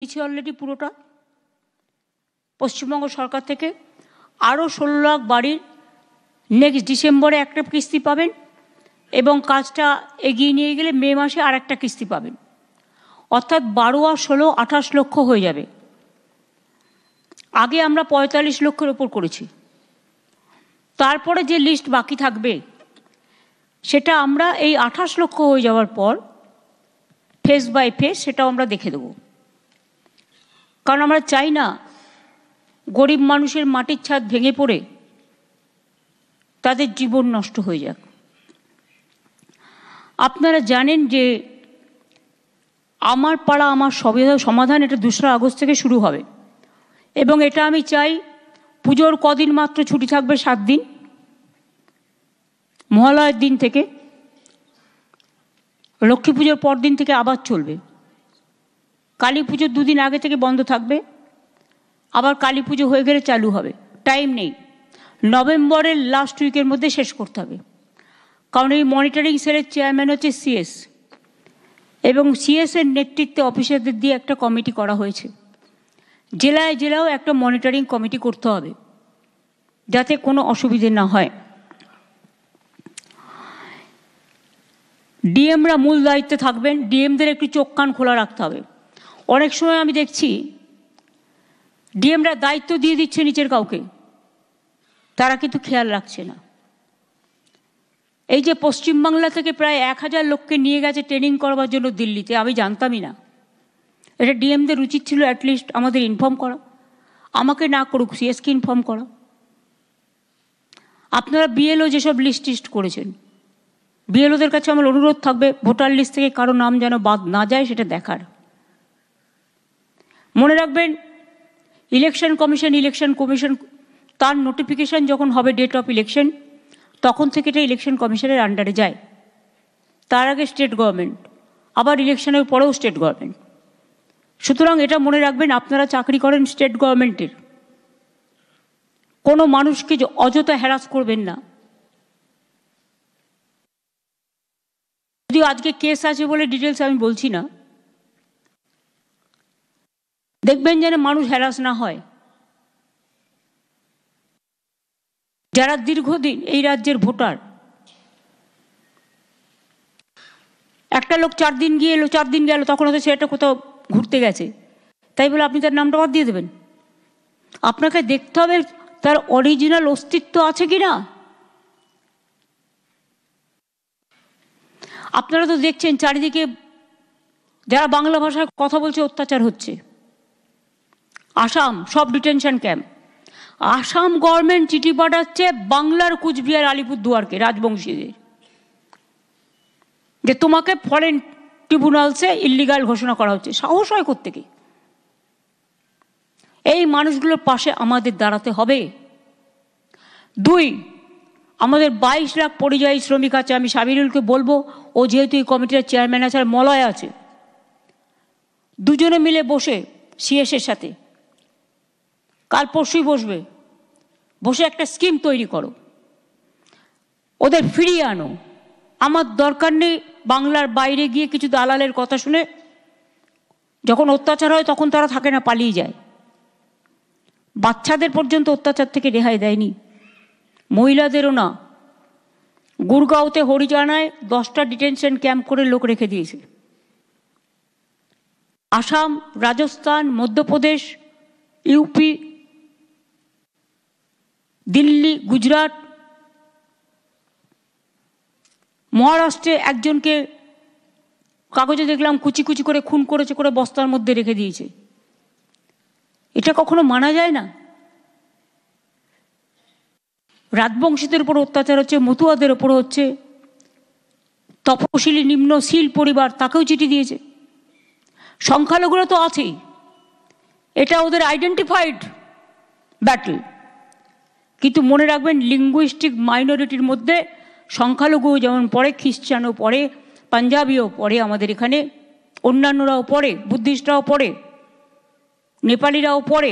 দিয়েছি অলরেডি পুরোটা পশ্চিমবঙ্গ সরকার থেকে। আরও 16 লাখ বাড়ির নেক্সট ডিসেম্বরে একটা কিস্তি পাবেন এবং কাজটা এগিয়ে নিয়ে গেলে মে মাসে আর একটা কিস্তি পাবেন, অর্থাৎ 12 আর 16 28 লক্ষ হয়ে যাবে। আগে আমরা 45 লক্ষের ওপর করেছি, তারপরে যে লিস্ট বাকি থাকবে সেটা আমরা এই 28 লক্ষ হয়ে যাওয়ার পর ফেজ বাই ফেজ সেটাও আমরা দেখে দেব। কারণ আমরা চাই না গরিব মানুষের মাটির ছাদ ভেঙে পড়ে তাদের জীবন নষ্ট হয়ে যাক। আপনারা জানেন যে আমার পাড়া আমার সমাধান এটা 2রা আগস্ট থেকে শুরু হবে এবং এটা আমি চাই পুজোর কদিন মাত্র ছুটি থাকবে, 7 দিন, মহালয়ের দিন থেকে লক্ষ্মী পুজোর পর দিন থেকে আবার চলবে। কালী পুজোর 2 দিন আগে থেকে বন্ধ থাকবে, আবার কালী পুজো হয়ে গেলে চালু হবে। টাইম নেই, নভেম্বরের লাস্ট উইকের মধ্যে শেষ করতে হবে। কারণ এই মনিটরিং সেলের চেয়ারম্যান হচ্ছে সিএস এবং সিএসের নেতৃত্বে অফিসারদের দিয়ে একটা কমিটি করা হয়েছে। জেলায় জেলাও একটা মনিটরিং কমিটি করতে হবে যাতে কোনো অসুবিধে না হয়। ডিএমরা মূল দায়িত্বে থাকবেন, ডিএমদের একটু চোখ কান খোলা রাখতে হবে। অনেক সময় আমি দেখছি ডিএমরা দায়িত্ব দিয়ে দিচ্ছে নিচের কাউকে, তারা কিন্তু খেয়াল রাখছে না। এই যে পশ্চিমবাংলা থেকে প্রায় 1000 লোককে নিয়ে গেছে ট্রেনিং করবার জন্য দিল্লিতে, আমি জানতামই না। এটা ডিএমদের উচিত ছিল অ্যাটলিস্ট আমাদের ইনফর্ম করা, আমাকে না করুক সিএসকে ইনফর্ম করা। আপনারা বিএলও যেসব লিস্ট টিস্ট করেছেন, বিএলওদের কাছে আমার অনুরোধ থাকবে ভোটার লিস্ট থেকে কারো নাম যেন বাদ না যায় সেটা দেখার। মনে রাখবেন ইলেকশন কমিশন তার নোটিফিকেশন যখন হবে ডেট অফ ইলেকশন, তখন থেকে এটা ইলেকশন কমিশনের আন্ডারে যায়। তার আগে স্টেট গভর্নমেন্ট, আবার ইলেকশনের পরেও স্টেট গভর্নমেন্ট। সুতরাং এটা মনে রাখবেন, আপনারা চাকরি করেন স্টেট গভর্নমেন্টের, কোনো মানুষকে অযথা হ্যারাস করবেন না। যদিও আজকে কেস আছে বলে ডিটেলস আমি বলছি না, দেখবেন যেন মানুষ হ্যারাস না হয়। যারা দীর্ঘদিন এই রাজ্যের ভোটার, একটা লোক 4 দিন গিয়ে এলো, 4 দিন গেল, তখন হয়তো সেটা কোথাও ঘুরতে গেছে, তাই বলে আপনি তার নামটা বাদ দিয়ে দেবেন? আপনাকে দেখতে হবে তার অরিজিনাল অস্তিত্ব আছে কিনা। আপনারা তো দেখছেন চারিদিকে যারা বাংলা ভাষায় কথা বলছে অত্যাচার হচ্ছে। আসাম সব ডিটেনশন ক্যাম্প, আসাম গভর্নমেন্ট চিঠি পাঠাচ্ছে বাংলার কুচবিহার আলিপুরদুয়ারকে রাজবংশীদের যে তোমাকে ফরেন ট্রিব্যুনালসে ইল্লিগাল ঘোষণা করা হচ্ছে। সাহস হয় কোত্থেকে? এই মানুষগুলোর পাশে আমাদের দাঁড়াতে হবে। 2, আমাদের 22 লাখ পরিযায়ী শ্রমিক আছে। আমি সাবিরুলকে বলবো, ও যেহেতু এই কমিটির চেয়ারম্যান আছে আর মলয় আছে, দুজনে মিলে বসে সিএসের সাথে কাল পরশুই বসে একটা স্কিম তৈরি করো, ওদের ফিরিয়ে আনো। আমার দরকার নেই বাংলার বাইরে গিয়ে কিছু দালালের কথা শুনে যখন অত্যাচার হয় তখন তারা থাকে না, পালিয়ে যায়। বাচ্চাদের পর্যন্ত অত্যাচার থেকে রেহাই দেয়নি, মহিলাদেরও না। গুরগাঁওতে হরিয়ানায় 10টা ডিটেনশন ক্যাম্প করে লোক রেখে দিয়েছে। আসাম, রাজস্থান, মধ্যপ্রদেশ, ইউপি, দিল্লি, গুজরাট, মহারাষ্ট্রে একজনকে কাগজে দেখলাম কুচি কুচি করে খুন করেছে, করে বস্তার মধ্যে রেখে দিয়েছে। এটা কখনো মানা যায় না। রাজবংশীদের উপর অত্যাচার হচ্ছে, মতুয়াদের উপর হচ্ছে, তপশিলি নিম্ন শীল পরিবার তাকেও চিঠি দিয়েছে। সংখ্যালঘুরা তো আছেই, এটা ওদের আইডেন্টিফাইড ব্যাটল। কিন্তু মনে রাখবেন লিঙ্গুইস্টিক মাইনরিটির মধ্যে সংখ্যালঘু যেমন পড়ে, খ্রিস্টানও পড়ে, পাঞ্জাবিও পড়ে, আমাদের এখানে অন্যান্যরাও পড়ে, বুদ্ধিস্টরাও পড়ে, নেপালিরাও পড়ে।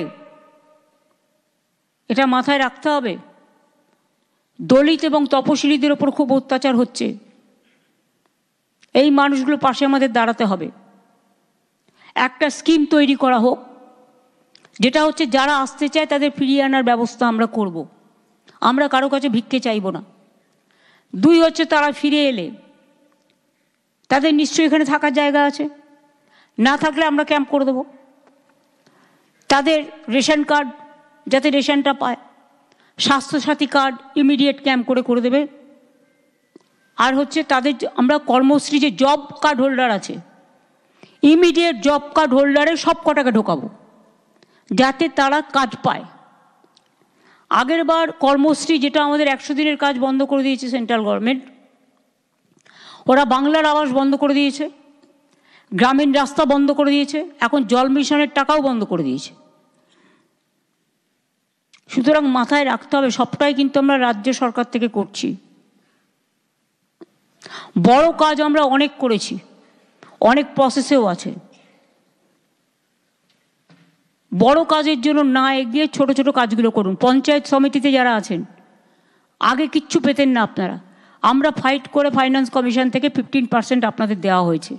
এটা মাথায় রাখতে হবে। দলিত এবং তপশিলীদের ওপর খুব অত্যাচার হচ্ছে, এই মানুষগুলোর পাশে আমাদের দাঁড়াতে হবে। একটা স্কিম তৈরি করা হোক, যেটা হচ্ছে যারা আসতে চায় তাদের ফিরিয়ে আনার ব্যবস্থা আমরা করব। আমরা কারো কাছে ভিক্ষে চাইব না। 2 হচ্ছে তারা ফিরে এলে তাদের নিশ্চয়ই এখানে থাকার জায়গা আছে, না থাকলে আমরা ক্যাম্প করে দেবো। তাদের রেশন কার্ড যাতে রেশনটা পায়, স্বাস্থ্যসাথী কার্ড ইমিডিয়েট ক্যাম্প করে দেবে। আর হচ্ছে তাদের আমরা কর্মশ্রী যে জব কার্ড হোল্ডার আছে, ইমিডিয়েট জব কার্ড হোল্ডারে সব কটাকে ঢোকাবো যাতে তারা কাজ পায়। আগের বার কর্মশ্রী যেটা আমাদের 100 দিনের কাজ বন্ধ করে দিয়েছে সেন্ট্রাল গভর্নমেন্ট, ওরা বাংলার আবাস বন্ধ করে দিয়েছে, গ্রামীণ রাস্তা বন্ধ করে দিয়েছে, এখন জল মিশনের টাকাও বন্ধ করে দিয়েছে। সুতরাং মাথায় রাখতে হবে সবটাই কিন্তু আমরা রাজ্য সরকার থেকে করছি। বড় কাজ আমরা অনেক করেছি, অনেক প্রসেসেও আছে। বড় কাজের জন্য না এগিয়ে ছোট ছোট কাজগুলো করুন। পঞ্চায়েত সমিতিতে যারা আছেন, আগে কিচ্ছু পেতেন না আপনারা, আমরা ফাইট করে ফাইন্যান্স কমিশন থেকে 15% আপনাদের দেওয়া হয়েছে।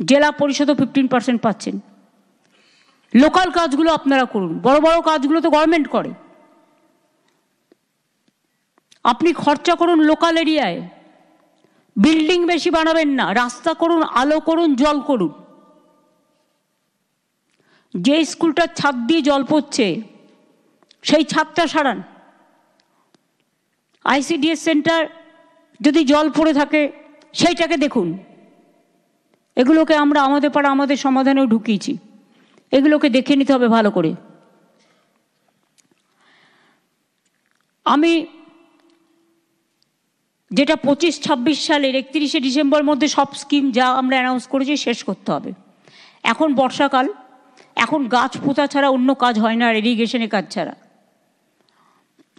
জেলা পরিষদও 15% পাচ্ছেন। লোকাল কাজগুলো আপনারা করুন, বড় বড় কাজগুলো তো গভর্নমেন্ট করে। আপনি খরচা করুন লোকাল এরিয়ায়, বিল্ডিং বেশি বানাবেন না, রাস্তা করুন, আলো করুন, জল করুন। যে স্কুলটার ছাদ দিয়ে জল পড়ছে সেই ছাদটা সারান। ICDS সেন্টার যদি জল পড়ে থাকে সেইটাকে দেখুন। এগুলোকে আমরা আমাদের পাড়া আমাদের সমাধানেও ঢুকিয়েছি, এগুলোকে দেখে নিতে হবে ভালো করে। আমি যেটা 25-26 সালের 31শে ডিসেম্বর মধ্যে সব স্কিম যা আমরা অ্যানাউন্স করেছি শেষ করতে হবে। এখন বর্ষাকাল, এখন গাছ পোঁতা ছাড়া অন্য কাজ হয় না, ইরিগেশনের কাজ ছাড়া।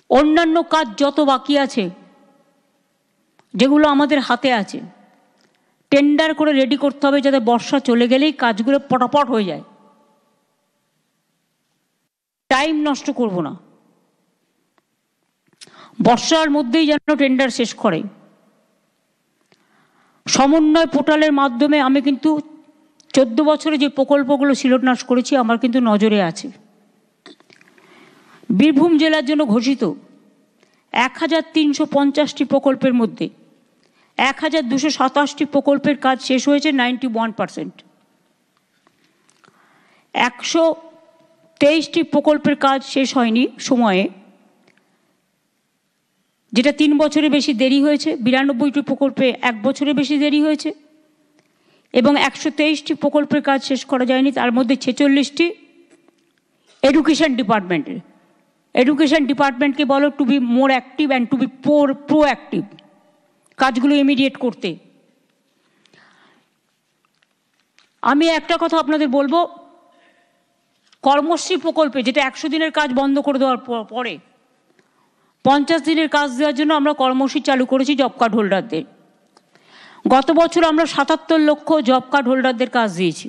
অন্যান্য কাজ যত বাকি আছে, যেগুলো আমাদের হাতে আছে, টেন্ডার করে রেডি করতে হবে যাতে বর্ষা চলে গেলেই কাজগুলো পটাপট হয়ে যায়। টাইম নষ্ট করব না, বর্ষার মধ্যেই যেন টেন্ডার শেষ করে। সমন্বয় পোর্টালের মাধ্যমে আমি কিন্তু 14 বছরে যে প্রকল্পগুলো শিলান্যাস করেছি আমার কিন্তু নজরে আছে। বীরভূম জেলার জন্য ঘোষিত 1350টি প্রকল্পের মধ্যে 1227টি প্রকল্পের কাজ শেষ হয়েছে 91%। 123টি প্রকল্পের কাজ শেষ হয়নি সময়ে, যেটা 3 বছরের বেশি দেরি হয়েছে। 92টি প্রকল্পে 1 বছরের বেশি দেরি হয়েছে এবং 123টি প্রকল্পের কাজ শেষ করা যায়নি। তার মধ্যে 46টি এডুকেশন ডিপার্টমেন্টের। এডুকেশন ডিপার্টমেন্টকে বলো to be more active and to be proactive, কাজগুলো ইমিডিয়েট করতে। আমি একটা কথা আপনাদের বলবো, কর্মশ্রী প্রকল্পে যেটা 100 দিনের কাজ বন্ধ করে দেওয়ার পরে 50 দিনের কাজ দেওয়ার জন্য আমরা কর্মশ্রী চালু করেছি জব কার্ড হোল্ডারদের। গত বছর আমরা 77 লক্ষ জব কার্ড হোল্ডারদের কাজ দিয়েছি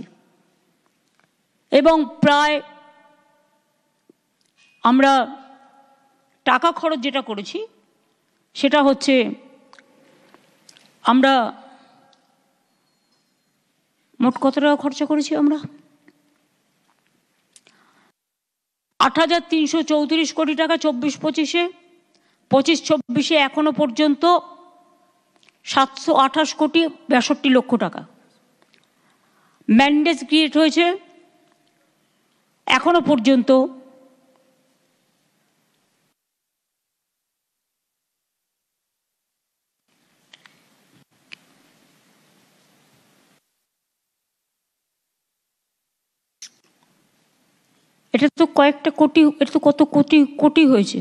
এবং প্রায় আমরা টাকা খরচ যেটা করেছি সেটা হচ্ছে আমরা মোট কত টাকা খরচা করেছি, আমরা 8,334 কোটি টাকা 24-25-এ, 25-26-এ এখনো পর্যন্ত 728 কোটি 62 লক্ষ টাকা ম্যান্ডেট ক্রিয়েট হয়েছে। এখনো পর্যন্ত এটা তো কয়েকটা কোটি, এটা তো কত কোটি কোটি হয়েছে।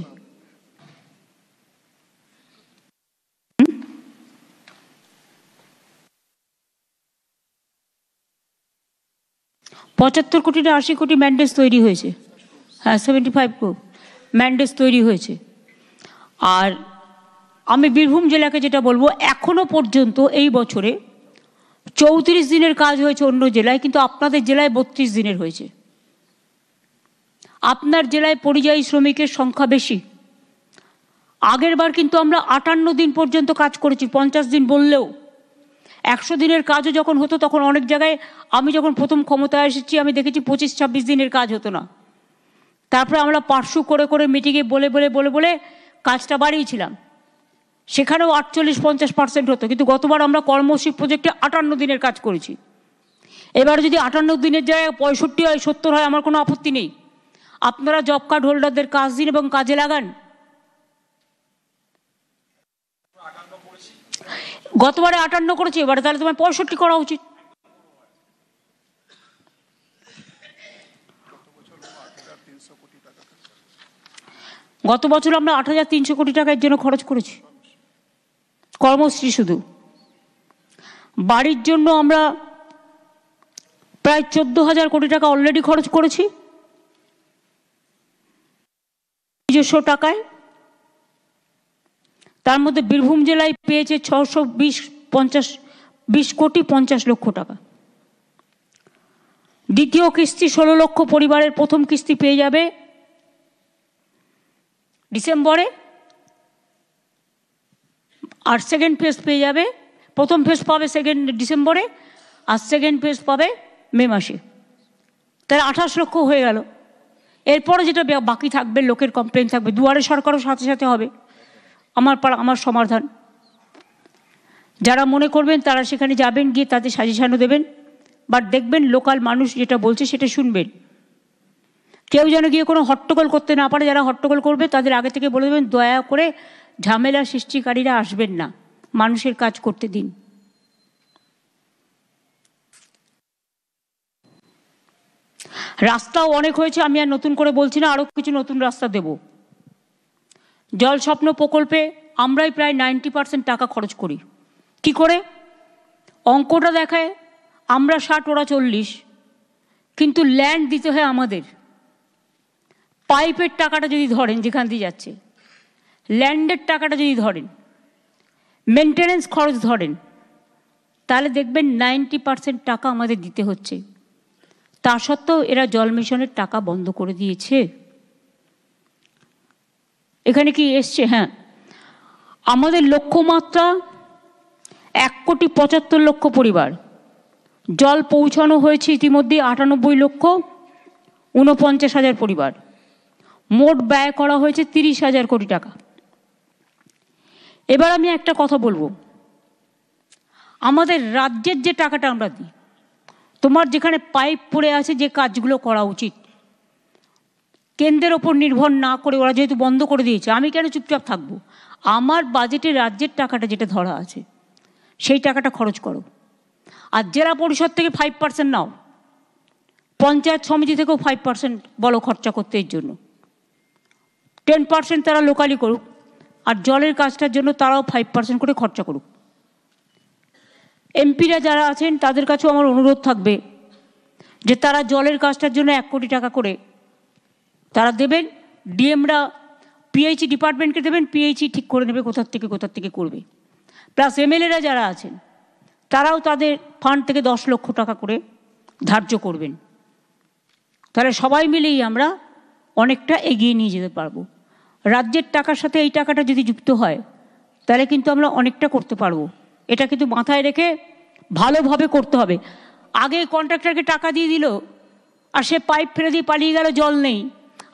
75 কোটি না 80 কোটি ম্যান্ডেট তৈরি হয়েছে। হ্যাঁ, 75 কোটি ম্যান্ডেট তৈরি হয়েছে। আর আমি বীরভূম জেলাকে যেটা বলবো, এখনো পর্যন্ত এই বছরে 34 দিনের কাজ হয়েছে অন্য জেলায়, কিন্তু আপনাদের জেলায় 32 দিনের হয়েছে। আপনার জেলায় পরিযায়ী শ্রমিকের সংখ্যা বেশি। আগের বার কিন্তু আমরা 58 দিন পর্যন্ত কাজ করেছি, 50 দিন বললেও। 100 দিনের কাজও যখন হতো তখন অনেক জায়গায়, আমি যখন প্রথম ক্ষমতায় এসেছি আমি দেখেছি 25-26 দিনের কাজ হতো না। তারপরে আমরা পার্শ্ব করে করে মিটিংয়ে বলে বলে বলে বলে কাজটা বাড়িয়েছিলাম, সেখানেও 48-50% হতো। কিন্তু গতবার আমরা কর্মশ্রী প্রজেক্টে 58 দিনের কাজ করেছি। এবার যদি 58 দিনের জায়গায় 65 হয়, 70 হয়, আমার কোনো আপত্তি নেই। আপনারা জব কার্ড হোল্ডারদের কাজ দিন এবং কাজে লাগান। গতবারে 58 করেছি, এবারে তাহলে তোমার 65 করা উচিত। গত বছর আমরা 8,300 কোটি টাকা এর জন্য খরচ করেছি, কর্মশ্রী শুধু। বাড়ির জন্য আমরা প্রায় 14,000 কোটি টাকা অলরেডি খরচ করেছি নিজস্ব টাকায়। তার মধ্যে বীরভূম জেলায় পেয়েছে 620 কোটি 50 লক্ষ টাকা। দ্বিতীয় কিস্তি 16 লক্ষ পরিবারের প্রথম কিস্তি পেয়ে যাবে ডিসেম্বরে, আর সেকেন্ড ফেজ পেয়ে যাবে, প্রথম ফেজ পাবে ডিসেম্বরে, আর সেকেন্ড ফেজ পাবে মে মাসে। তাহলে 28 লক্ষ হয়ে গেল। এরপরে যেটা বাকি থাকবে, লোকের কমপ্লেন থাকবে, দুয়ারে সরকারও সাথে সাথে হবে। আমার সমাধান, যারা মনে করবেন তারা সেখানে যাবেন, গিয়ে তাদের সাজেশনও দেবেন, বাট দেখবেন লোকাল মানুষ যেটা বলছে সেটা শুনবেন। কেউ যেন গিয়ে কোনো হট্টগোল করতে না পারে। যারা হট্টগোল করবে তাদের আগে থেকে বলে দেবেন, দয়া করে ঝামেলা সৃষ্টিকারীরা আসবেন না, মানুষের কাজ করতে দিন। রাস্তাও অনেক হয়েছে, আমি আর নতুন করে বলছি না, আরও কিছু নতুন রাস্তা দেব। জল স্বপ্ন প্রকল্পে আমরাই প্রায় 90% টাকা খরচ করি। কি করে? অঙ্কটা দেখায় আমরা 60, ওরা 40, কিন্তু ল্যান্ড দিতে হয় আমাদের। পাইপের টাকাটা যদি ধরেন, যেখান দিয়ে যাচ্ছে, ল্যান্ডের টাকাটা যদি ধরেন, মেনটেনেন্স খরচ ধরেন, তাহলে দেখবেন 90% টাকা আমাদের দিতে হচ্ছে। তা সত্ত্বেও এরা জল মিশনের টাকা বন্ধ করে দিয়েছে। এখানে কি এসছে? হ্যাঁ, আমাদের লক্ষ্যমাত্রা 1,75,00,000 পরিবার। জল পৌঁছানো হয়েছে ইতিমধ্যে 98,49,000 পরিবার। মোট ব্যয় করা হয়েছে 30,000 কোটি টাকা। এবার আমি একটা কথা বলবো, আমাদের রাজ্যের যে টাকাটা আমরা দিই, তোমার যেখানে পাইপ পড়ে আছে, যে কাজগুলো করা উচিত, কেন্দ্রের ওপর নির্ভর না করে ওরা যেহেতু বন্ধ করে দিয়েছে, আমি কেন চুপচাপ থাকবো? আমার বাজেটে রাজ্যের টাকাটা যেটা ধরা আছে সেই টাকাটা খরচ করো। আর জেলা পরিষদ থেকে 5% নাও, পঞ্চায়েত সমিতি থেকেও 5% বলো খরচা করতে এর জন্য। 10% তারা লোকালি করুক, আর জলের কাজটার জন্য তারাও 5% করে খরচা করুক। এমপিরা যারা আছেন তাদের কাছেও আমার অনুরোধ থাকবে যে তারা জলের কাজটার জন্য 1 কোটি টাকা করে তারা দেবেন। ডিএমরা পিএইচই ডিপার্টমেন্টকে দেবেন, পিএইচই ঠিক করে নেবে কোথার থেকে করবে। প্লাস এমএলএরা যারা আছেন তারাও তাদের ফান্ড থেকে 10 লক্ষ টাকা করে ধার্য করবেন। তাহলে সবাই মিলেই আমরা অনেকটা এগিয়ে নিয়ে যেতে পারবো। রাজ্যের টাকার সাথে এই টাকাটা যদি যুক্ত হয় তাহলে কিন্তু আমরা অনেকটা করতে পারবো। এটা কিন্তু মাথায় রেখে ভালোভাবে করতে হবে। আগে কন্ট্রাক্টরকে টাকা দিয়ে দিল আর সে পাইপ ফেলে দিয়ে পালিয়ে গেল, জল নেই।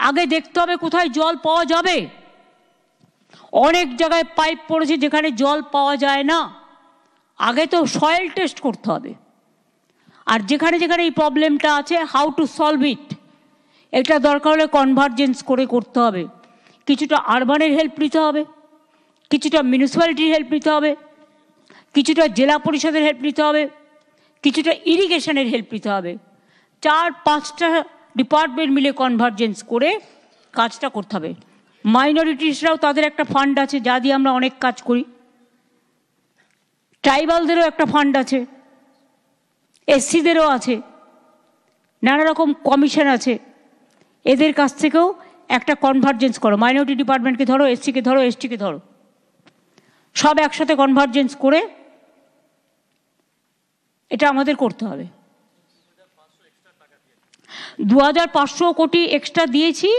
আগে দেখতে হবে কোথায় জল পাওয়া যাবে। অনেক জায়গায় পাইপ পড়েছে যেখানে জল পাওয়া যায় না। আগে তো সয়েল টেস্ট করতে হবে। আর যেখানে যেখানে এই প্রবলেমটা আছে, হাউ টু সলভ ইট, এটা দরকার হলে কনভার্জেন্স করে করতে হবে। কিছুটা আরবানের হেল্প নিতে হবে, কিছুটা মিউনিসিপ্যালিটির হেল্প নিতে হবে, কিছুটা জেলা পরিষদের হেল্প নিতে হবে, কিছুটা ইরিগেশনের হেল্প নিতে হবে। 4-5টা ডিপার্টমেন্ট মিলে কনভার্জেন্স করে কাজটা করতে হবে। মাইনরিটিসরাও তাদের একটা ফান্ড আছে যা দিয়ে আমরা অনেক কাজ করি। ট্রাইবালদেরও একটা ফান্ড আছে, এসসিদেরও আছে, নানা রকম কমিশন আছে। এদের কাছ থেকেও একটা কনভার্জেন্স করো। মাইনরিটি ডিপার্টমেন্টকে ধরো, এসসিকে ধরো, এসটিকে ধরো, সব একসাথে কনভার্জেন্স করে এটা আমাদের করতে হবে। 2,500 কোটি এক্সট্রা দিয়েছি,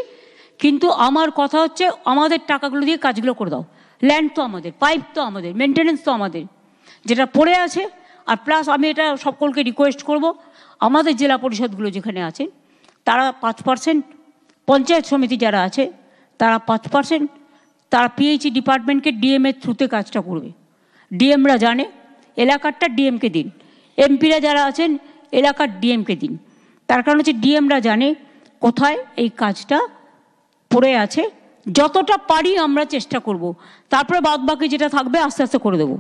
কিন্তু আমার কথা হচ্ছে আমাদের টাকাগুলো দিয়ে কাজগুলো করে দাও। ল্যান্ড তো আমাদের, পাইপ তো আমাদের, মেনটেনেন্স তো আমাদের। যেটা পড়ে আছে আর প্লাস আমি এটা সকলকে রিকোয়েস্ট করব, আমাদের জেলা পরিষদগুলো যেখানে আছে তারা 5%, পঞ্চায়েত সমিতি যারা আছে তারা 5%, তারা পিএইচই ডিপার্টমেন্টকে ডিএমের থ্রুতে কাজটা করবে। ডিএমরা জানে, এলাকারটা ডিএমকে দিন, এমপিরা যারা আছেন এলাকার ডিএমকে দিন। তার কারণ হচ্ছে ডিএমরা জানে কোথায় এই কাজটা পড়ে আছে। যতটা পারি আমরা চেষ্টা করব, তারপরে বাদবাকি যেটা থাকবে আস্তে আস্তে করে দেবো।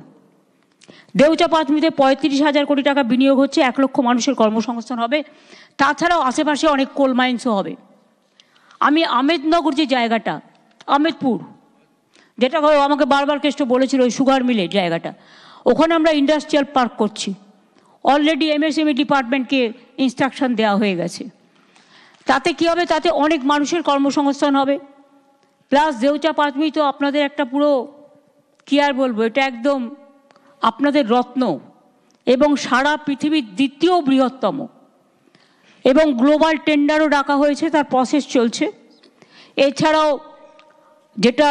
দেউচা পাঁচমিতে 35,000 কোটি টাকা বিনিয়োগ হচ্ছে, 1 লক্ষ মানুষের কর্মসংস্থান হবে। তাছাড়াও আশেপাশে অনেক কোল মাইন্সও হবে। আমি আমেদনগর যে জায়গাটা, আমেদপুর, যেটা আমাকে বারবার কেষ্ট বলেছিল ওই সুগার মিলের জায়গাটা, ওখানে আমরা ইন্ডাস্ট্রিয়াল পার্ক করছি। অলরেডি এমএসএমই ডিপার্টমেন্টকে ইনস্ট্রাকশন দেওয়া হয়ে গেছে। তাতে কী হবে, তাতে অনেক মানুষের কর্মসংস্থান হবে। প্লাস দেউচা পাঁচমি তো আপনাদের একটা পুরো কী আর বলবো, এটা একদম আপনাদের রত্ন এবং সারা পৃথিবীর দ্বিতীয় বৃহত্তম, এবং গ্লোবাল টেন্ডারও ডাকা হয়েছে, তার প্রসেস চলছে। এছাড়াও যেটা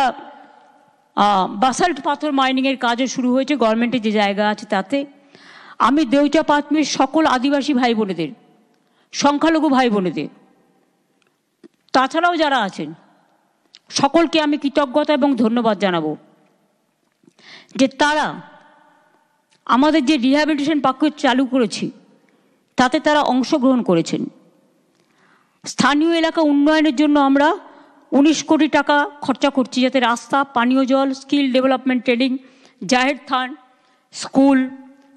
বাসাল্ট পাথর মাইনিংয়ের কাজও শুরু হয়েছে গভর্নমেন্টের যে জায়গা আছে তাতে। আমি দেউচা পাঁচমির সকল আদিবাসী ভাই বোনেদের, সংখ্যালঘু ভাই বোনেদের, তাছাড়াও যারা আছেন সকলকে আমি কৃতজ্ঞতা এবং ধন্যবাদ জানাবো যে তারা আমাদের যে রিহ্যাবিলিটেশন প্যাকেজ চালু করেছি তাতে তারা অংশগ্রহণ করেছেন। স্থানীয় এলাকা উন্নয়নের জন্য আমরা 19 কোটি টাকা খরচা করছি, যাতে রাস্তা, পানীয় জল, স্কিল ডেভেলপমেন্ট ট্রেনিং, জাহের থান, স্কুল,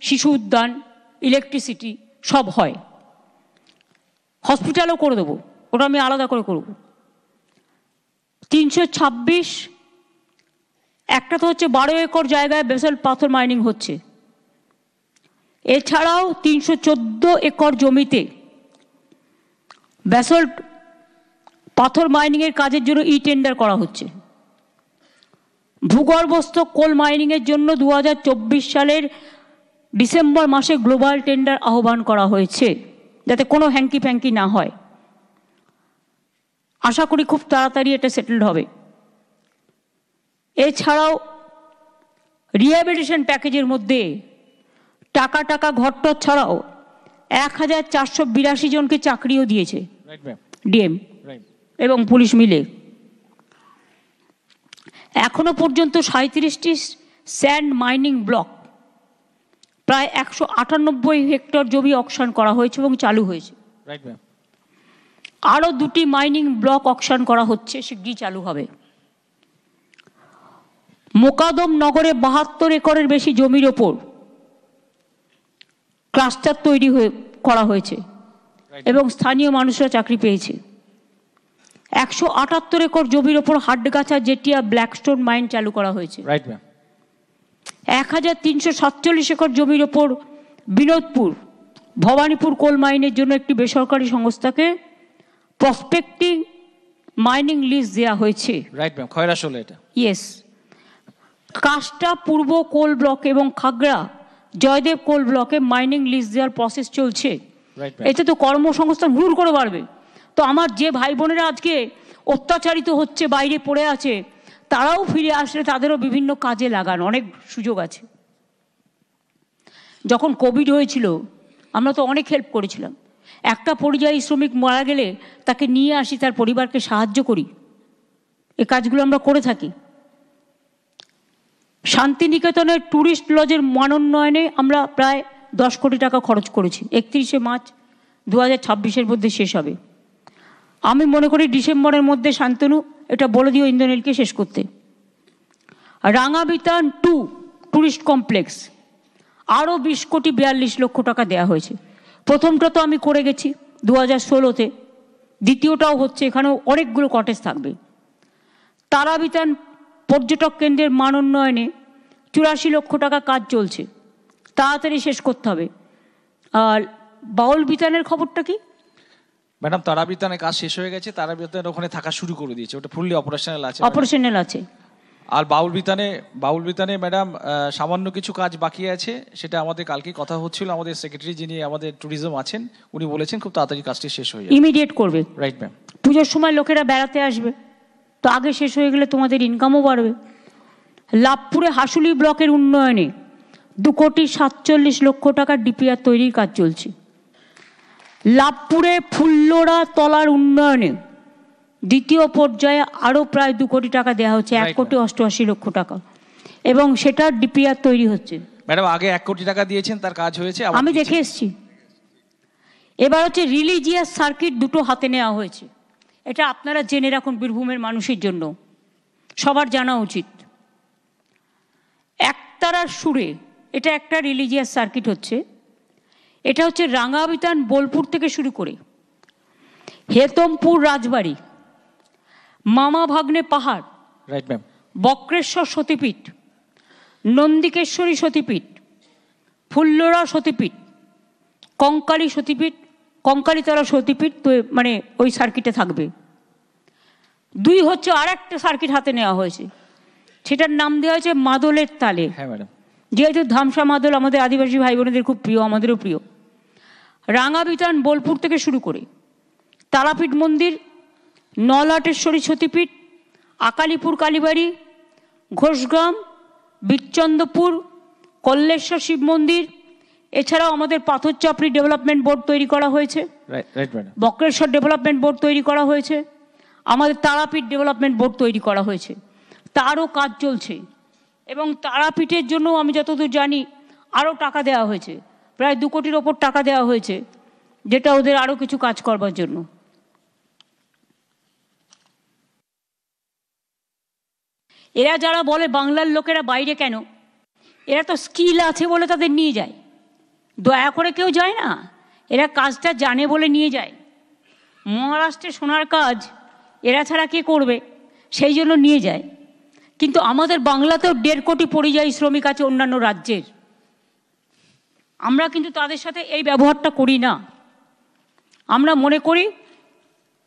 শিশু উদ্যান, ইলেকট্রিসিটি সব হয়। হসপিটালও করে দেবো, ওটা আমি আলাদা করে করব। 326, একটা তো হচ্ছে 12 একর জায়গায় বেসাল্ট পাথর মাইনিং হচ্ছে। এছাড়াও 314 একর জমিতে ব্যাসল্ট পাথর মাইনিংয়ের কাজের জন্য টেন্ডার করা হচ্ছে। ভূগর্ভস্থ কোল মাইনিংয়ের জন্য 2024 সালের ডিসেম্বর মাসে গ্লোবাল টেন্ডার আহ্বান করা হয়েছে, যাতে কোনো হ্যাঙ্কি ফ্যাঙ্কি না হয়। আশা করি খুব তাড়াতাড়ি এটা সেটেলড হবে। এছাড়াও রিহ্যাবিলিটেশন প্যাকেজের মধ্যে টাকা ঘরটর ছাড়াও 1482 জনকে চাকরিও দিয়েছে ডিএম এবং পুলিশ মিলে। এখনো পর্যন্ত 37টি স্যান্ড মাইনিং ব্লক, প্রায় 198 হেক্টর জমি অকশন করা হয়েছে এবং চালু হয়েছে। আরও 2টি মাইনিং ব্লক অকশন করা হচ্ছে, শীঘ্রই চালু হবে। মোকাদম নগরে 72 একরের বেশি জমির ওপর ক্লাস্টার তৈরি করা হয়েছে এবং স্থানীয় মানুষরা চাকরি পেয়েছে। 178 একর জমির ওপর হাটগাছা জেটিয়া ব্ল্যাকস্টোন মাইন চালু করা হয়েছে। 1347 একর জমির ওপর বিনোদপুর, ভবানীপুর কোল মাইনের জন্য একটি বেসরকারি সংস্থাকে প্রসপেক্টিং মাইনিং লিজ দেওয়া হয়েছে। ইয়েস। কাষ্টা পূর্ব কোল ব্লক এবং খাগড়া জয়দেব কোল ব্লকে মাইনিং লিজ দেওয়ার প্রসেস চলছে। এতে তো কর্মসংস্থান হুড় করে বাড়বে। তো আমার যে ভাই বোনেরা আজকে অত্যাচারিত হচ্ছে, বাইরে পড়ে আছে, তারাও ফিরে আসলে তাদেরও বিভিন্ন কাজে লাগান, অনেক সুযোগ আছে। যখন কোভিড হয়েছিল আমরা তো অনেক হেল্প করেছিলাম। একটা পরিযায়ী শ্রমিক মারা গেলে তাকে নিয়ে আসি, তার পরিবারকে সাহায্য করি, এই কাজগুলো আমরা করে থাকি। শান্তিনিকেতনের ট্যুরিস্ট লজের মানোন্নয়নে আমরা প্রায় 10 কোটি টাকা খরচ করেছি। 31শে মার্চ 2026-এর মধ্যে শেষ হবে। আমি মনে করি ডিসেম্বরের মধ্যে শান্তনু এটা বলে দিও ইন্দ্রনীলকে শেষ করতে। রাঙাবিতান 2 ট্যুরিস্ট কমপ্লেক্স আরও 20 কোটি 42 লক্ষ টাকা দেওয়া হয়েছে। প্রথমটা তো আমি করে গেছি 2016-তে, দ্বিতীয়টাও হচ্ছে, এখানেও অনেকগুলো কটেজ থাকবে। তারাবিতান পর্যটক কেন্দ্রের মান উন্নয়নে 84 লক্ষ টাকা কাজ চলছে, তাড়াতাড়ি শেষ করতে হবে। আর বাউল বিতানের খবরটা কি ম্যাডাম? তারাবিতানের কাজ শেষ হয়ে গেছে, তারাবিতানের ওখানে থাকা শুরু করে দিয়েছে, ওটা ফুললি অপারেশনাল আছে। অপারেশনাল আছে। আর বাউল বিতানে ম্যাডাম সামান্য কিছু কাজ বাকি আছে, সেটা আমাদের কালকে কথা হচ্ছিল। আমাদের সেক্রেটারি যিনি আমাদের ট্যুরিজম আছেন উনি বলেছেন খুব তাড়াতাড়ি কাজটি শেষ হয়ে যাবে, ইমিডিয়েট করবে। Right ma'am. পুজোর সময় লোকেরা বেড়াতে আসবে, তো আগে শেষ হয়ে গেলে তোমাদের ইনকামও বাড়বে। লাভপুরে হাসুলি ব্লকের উন্নয়নে 2,47,00,000 টাকার ডিপিআর তৈরির কাজ চলছে। লাভপুরে ফুল্লরা তলার উন্নয়নে দ্বিতীয় পর্যায়ে আরও প্রায় 2 কোটি টাকা দেওয়া হচ্ছে, 1,88,00,000 টাকা, এবং সেটার ডিপিআর তৈরি হচ্ছে। ম্যাডাম আগে 1 কোটি টাকা দিয়েছেন, তার কাজ হয়েছে, আমি দেখে এসেছি। এবার হচ্ছে রিলিজিয়াস সার্কিট 2টো হাতে নেওয়া হয়েছে। এটা আপনারা জেনে রাখুন, বীরভূমের মানুষের জন্য সবার জানা উচিত। একতারার সুরে এটা একটা রিলিজিয়াস সার্কিট হচ্ছে। এটা হচ্ছে রাঙ্গাবিতান বোলপুর থেকে শুরু করে হেতমপুর রাজবাড়ি, মামা ভাগ্নে পাহাড়, রাইট ম্যাম, বক্রেশ্বর সতীপীঠ, নন্দিকেশ্বরী সতীপীঠ, ফুল্লরা সতীপীঠ, কঙ্কালী সতীপীঠ, কঙ্কালীতলা সতীপীঠ, তো মানে ওই সার্কিটে থাকবে। 2 হচ্ছে আর একটা সার্কিট হাতে নেওয়া হয়েছে, সেটার নাম দেওয়া হয়েছে মাদলের তালে। হ্যাঁ ম্যাডাম, যেহেতু ধামসা মাদল আমাদের আদিবাসী ভাই বোনেদের খুব প্রিয়, আমাদেরও প্রিয়। রাঙাবিতান বোলপুর থেকে শুরু করে তারাপীঠ মন্দির, নলাটেশ্বরী সতীপীঠ, আকালিপুর কালীবাড়ি, ঘোষগ্রাম, বিচ্চন্দ্রপুর, কল্লেশ্বর শিব মন্দির, এছাড়াও আমাদের পাথর চাপড়ি ডেভেলপমেন্ট বোর্ড তৈরি করা হয়েছে, বক্রেশ্বর ডেভেলপমেন্ট বোর্ড তৈরি করা হয়েছে, আমাদের তারাপীঠ ডেভেলপমেন্ট বোর্ড তৈরি করা হয়েছে, তারও কাজ চলছে। এবং তারাপীঠের জন্য আমি যতদূর জানি আরও টাকা দেওয়া হয়েছে, প্রায় 2 কোটির ওপর টাকা দেওয়া হয়েছে, যেটা ওদের আরও কিছু কাজ করবার জন্য। এরা যারা বলে বাংলার লোকেরা বাইরে কেন, এরা তো স্কিল আছে বলে তাদের নিয়ে যায়, দয়া করে কেউ যায় না, এরা কাজটা জানে বলে নিয়ে যায়। মহারাষ্ট্রে সোনার কাজ এরা ছাড়া কে করবে, সেই জন্য নিয়ে যায়। কিন্তু আমাদের বাংলাতেও 1.5 কোটি পরিযায়ী শ্রমিক আছে অন্যান্য রাজ্যের, আমরা কিন্তু তাদের সাথে এই ব্যবহারটা করি না। আমরা মনে করি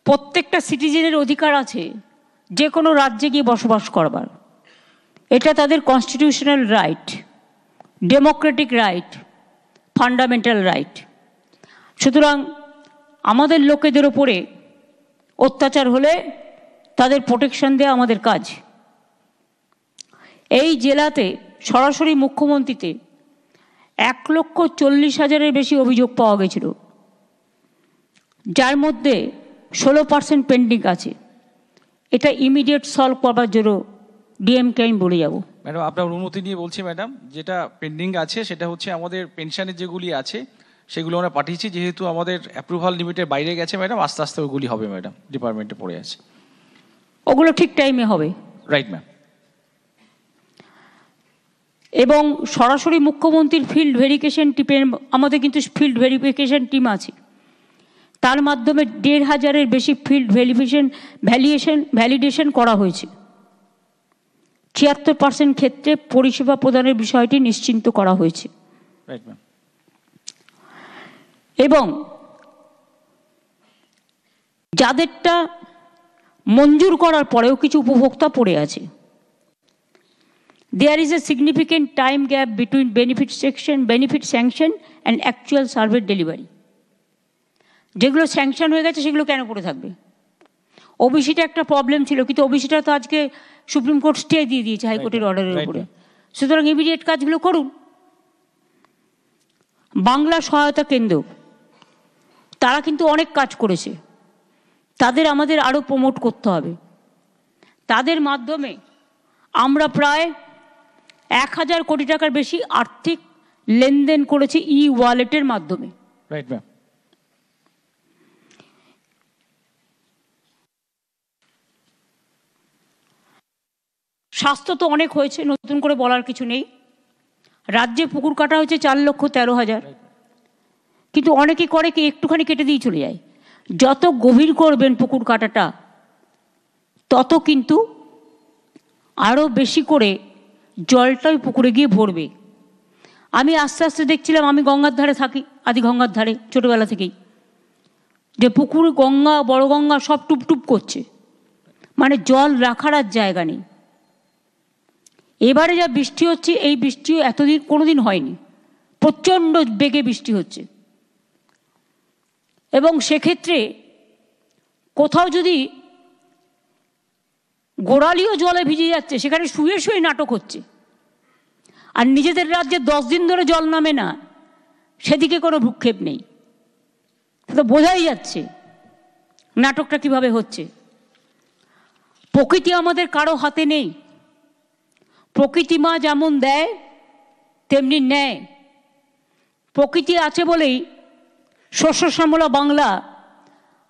প্রত্যেকটা সিটিজেনের অধিকার আছে যে কোনো রাজ্যে গিয়ে বসবাস করবার, এটা তাদের constitutional right, Democratic right, fundamental right. সুতরাং আমাদের লোকেদের ওপরে অত্যাচার হলে তাদের প্রোটেকশন দেওয়া আমাদের কাজ। এই জেলাতে সরাসরি মুখ্যমন্ত্রীতে 1,40,000-এর বেশি অভিযোগ পাওয়া গেছিল, যার মধ্যে 16% পেন্ডিং আছে। এটা ইমিডিয়েট সলভ করবার জন্য ডিএমকে আমি বলে যাব। ম্যাডাম আপনার অনুমতি নিয়ে বলছি ম্যাডাম, যেটা পেন্ডিং আছে সেটা হচ্ছে আমাদের পেনশনের যেগুলি আছে সেগুলো আমরা পাঠিয়েছি, যেহেতু আমাদের অ্যাপ্রুভাল লিমিটের বাইরে গেছে ম্যাডাম, আস্তে আস্তে ওগুলি হবে ম্যাডাম, ডিপার্টমেন্টে পড়ে আছে, ওগুলো ঠিক টাইমে হবে। Right ma'am. এবং সরাসরি মুখ্যমন্ত্রীর ফিল্ড ভেরিফিকেশন টিমের, আমাদের কিন্তু ফিল্ড ভেরিফিকেশন টিম আছে, তার মাধ্যমে 1,500-এর বেশি ফিল্ড ভ্যালিডেশন করা হয়েছে। 76% ক্ষেত্রে পরিষেবা প্রদানের বিষয়টি নিশ্চিন্ত করা হয়েছে। এবং যাদেরটা মঞ্জুর করার পরেও কিছু উপভোক্তা পড়ে আছে। There is a significant time gap between benefit sanction and actual survey delivery. যেগুলো স্যাংশন হয়ে গেছে সেগুলো কেন পড়ে থাকবে? ওবিসিটা একটা প্রবলেম ছিল, কিন্তু ওবিসিটা তো আজকে সুপ্রিম কোর্ট স্টে দিয়ে দিয়েছে হাইকোর্টের অর্ডারের উপরে। সুতরাং ইমিডিয়েট কাজগুলো করুন। বাংলা সহায়তা কেন্দ্র তারা কিন্তু অনেক কাজ করেছে, তাদের আমাদের আরও প্রমোট করতে হবে। তাদের মাধ্যমে আমরা প্রায় 1,000 কোটি টাকার বেশি আর্থিক লেনদেন করেছি ওয়ালেটের মাধ্যমে। Right ma'am. স্বাস্থ্য তো অনেক হয়েছে, নতুন করে বলার কিছু নেই। রাজ্যে পুকুর কাটা হয়েছে 4,13,000, কিন্তু অনেকে করে কি একটুখানি কেটে দিয়ে চলে যায়। যত গভীর করবেন পুকুর কাটাটা তত কিন্তু আরও বেশি করে জলটা ওই পুকুরে গিয়ে ভরবে। আমি আস্তে আস্তে দেখছিলাম, আমি গঙ্গার ধারে থাকি, আদি গঙ্গার ধারে ছোটোবেলা থেকেই, যে পুকুর, গঙ্গা, বড় গঙ্গা সব টুপটুপ করছে, মানে জল রাখার আর জায়গা নেই। এবারে যা বৃষ্টি হচ্ছে, এই বৃষ্টিও এতদিন কোনোদিন হয়নি, প্রচণ্ড বেগে বৃষ্টি হচ্ছে। এবং সেক্ষেত্রে কোথাও যদি গোড়ালিও জলে ভিজে যাচ্ছে, সেখানে শুয়ে শুয়ে নাটক হচ্ছে। আর নিজেদের রাজ্যে 10 দিন ধরে জল নামে না, সেদিকে কোনো ভ্রুক্ষেপ নেই। তো বোঝাই যাচ্ছে নাটকটা কিভাবে হচ্ছে। প্রকৃতি আমাদের কারো হাতে নেই। প্রকৃতি মা যেমন দেয় তেমনি নেয়। প্রকৃতি আছে বলেই শস্য শ্যামলা বাংলা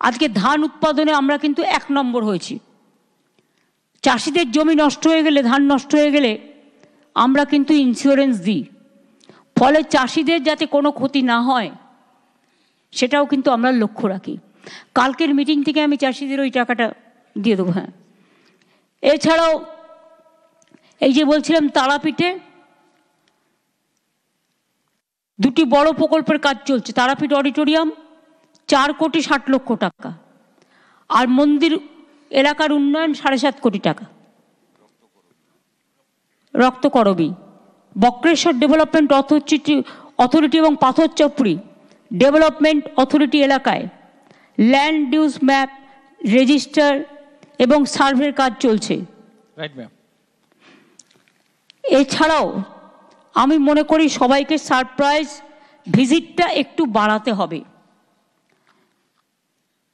আজকে ধান উৎপাদনে আমরা কিন্তু 1 নম্বর হয়েছি। চাষিদের জমি নষ্ট হয়ে গেলে, ধান নষ্ট হয়ে গেলে আমরা কিন্তু ইন্স্যুরেন্স দিই, ফলে চাষিদের যাতে কোনো ক্ষতি না হয় সেটাও কিন্তু আমরা লক্ষ্য রাখি। কালকের মিটিং থেকে আমি চাষিদের ওই টাকাটা দিয়ে দেবো। হ্যাঁ, এছাড়াও এই যে বলছিলাম তারাপীঠে 2টি বড় প্রকল্পের কাজ চলছে। তারাপীঠ অডিটোরিয়াম 4,60,00,000 টাকা, আর মন্দির এলাকার উন্নয়ন 7.5 কোটি টাকা। রক্তকরবী, বক্রেশ্বর ডেভেলপমেন্ট অথরিটি এবং পাথরচাপড়ি ডেভেলপমেন্ট অথরিটি এলাকায় ল্যান্ড ইউজ ম্যাপ, রেজিস্টার এবং সার্ভের কাজ চলছে। এছাড়াও আমি মনে করি সবাইকে সারপ্রাইজ ভিজিটটা একটু বাড়াতে হবে।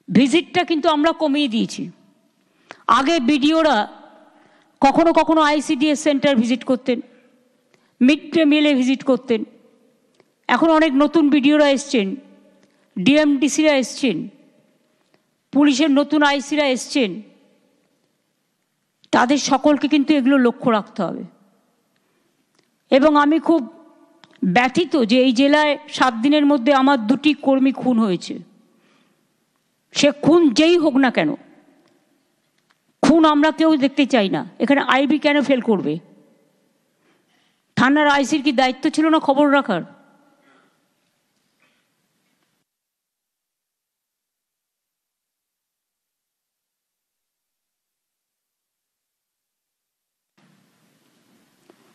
ভিজিটটা কিন্তু আমরা কমিয়ে দিয়েছি। আগে বিডিওরা কখনো কখনো ICDS সেন্টার ভিজিট করতেন, মিড ডে মিলে ভিজিট করতেন। এখন অনেক নতুন বিডিওরা এসছেন, DMDCরা এসছেন, পুলিশের নতুন ICরা এসছেন। তাদের সকলকে কিন্তু এগুলো লক্ষ্য রাখতে হবে। এবং আমি খুব ব্যথিত যে এই জেলায় 7 দিনের মধ্যে আমার 2টি কর্মী খুন হয়েছে। সে খুন যেই হোক না কেন, খুন আমরা কেউ দেখতে চাই না। এখানে IB কেন ফেল করবে? থানার ICর কি দায়িত্ব ছিল না খবর রাখার?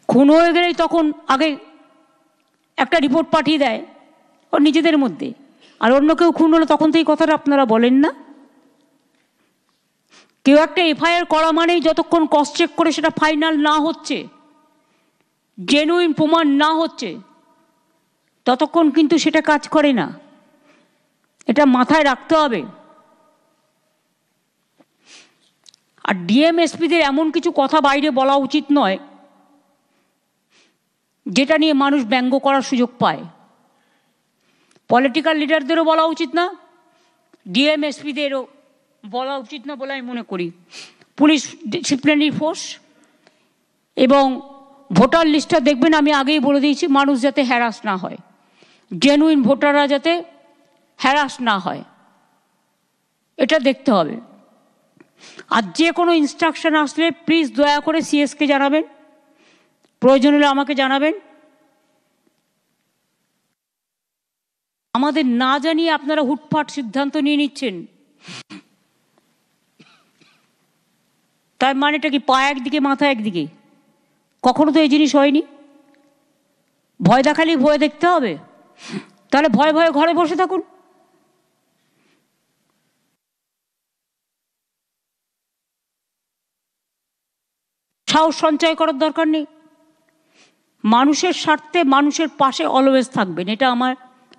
খুন হয়ে গেলেই তখন আগে একটা রিপোর্ট পাঠিয়ে দেয় ওর নিজেদের মধ্যে, আর অন্য কেউ খুন হলে তখন তো এই কথাটা আপনারা বলেন না। কেউ একটা FIR করা মানেই যতক্ষণ ক্রস চেক করে সেটা ফাইনাল না হচ্ছে, জেনুইন প্রমাণ না হচ্ছে, ততক্ষণ কিন্তু সেটা কাজ করে না। এটা মাথায় রাখতে হবে। আর DMSPদের এমন কিছু কথা বাইরে বলা উচিত নয় যেটা নিয়ে মানুষ ব্যঙ্গ করার সুযোগ পায়। পলিটিক্যাল লিডারদেরও বলা উচিত না, DMSPদেরও বলা উচিত না বলে আমি মনে করি। পুলিশ ডিসিপ্লিনারি ফোর্স এবং ভোটার লিস্টটা দেখবেন, আমি আগেই বলে দিয়েছি, মানুষ যাতে হ্যারাস না হয়, জেনুইন ভোটাররা যাতে হ্যারাস না হয়, এটা দেখতে হবে। আর যে কোনো ইনস্ট্রাকশন আসলে প্লিজ দয়া করে CS-কে জানাবেন, প্রয়োজন হলে আমাকে জানাবেন। আমাদের না জানিয়ে আপনারা হুটফাট সিদ্ধান্ত নিয়ে নিচ্ছেন, তার মানেটা কি? পা একদিকে মাথা একদিকে? কখনো তো এই জিনিস হয়নি। ভয় দেখালে ভয় দেখতে হবে, তাহলে ভয়ে ভয়ে ঘরে বসে থাকুন। সাহস সঞ্চয় করার দরকার নেই। মানুষের স্বার্থে মানুষের পাশে অলওয়েজ থাকবেন, এটা আমার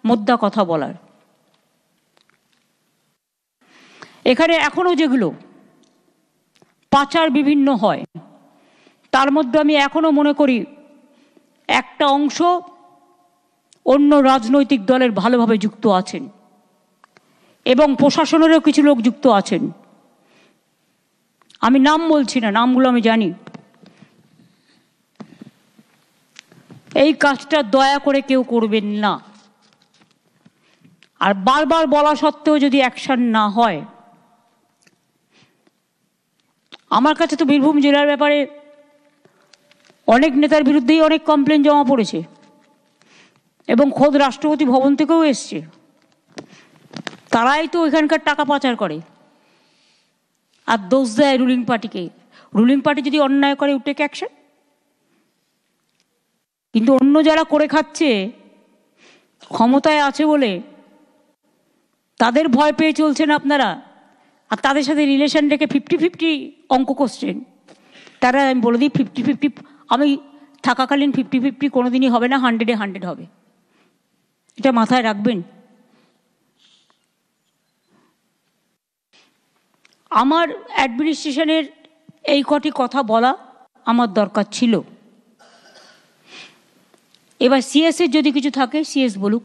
মোদ্দা কথা বলার। এখানে এখনো যেগুলো পাচার বিভিন্ন হয়, তার মধ্যে আমি এখনো মনে করি একটা অংশ অন্য রাজনৈতিক দলের ভালোভাবে যুক্ত আছেন এবং প্রশাসনেরও কিছু লোক যুক্ত আছেন। আমি নাম বলছি না, নামগুলো আমি জানি। এই কাজটা দয়া করে কেউ করবেন না। আর বারবার বলা সত্ত্বেও যদি অ্যাকশন না হয়, আমার কাছে তো বীরভূম জেলার ব্যাপারে অনেক নেতার বিরুদ্ধেই অনেক কমপ্লেন জমা পড়েছে এবং খোদ রাষ্ট্রপতি ভবন থেকেও এসছে। তারাই তো এখানকার টাকা পাচার করে আর দোষ দেয় রুলিং পার্টিকে। রুলিং পার্টি যদি অন্যায় করে উঠে অ্যাকশন, কিন্তু অন্য যারা করে খাচ্ছে ক্ষমতায় আছে বলে তাদের ভয় পেয়ে চলছেন আপনারা, আর তাদের সাথে রিলেশন রেখে 50-50 অঙ্ক করছেন। তারা আমি বলে দিই 50-50। আমি থাকাকালীন 50-50 কোনো দিনই হবে না, 100-এ 100 হবে। এটা মাথায় রাখবেন। আমার অ্যাডমিনিস্ট্রেশনের এই কটি কথা বলা আমার দরকার ছিল। এবার সিএসের যদি কিছু থাকে সিএস বলুক।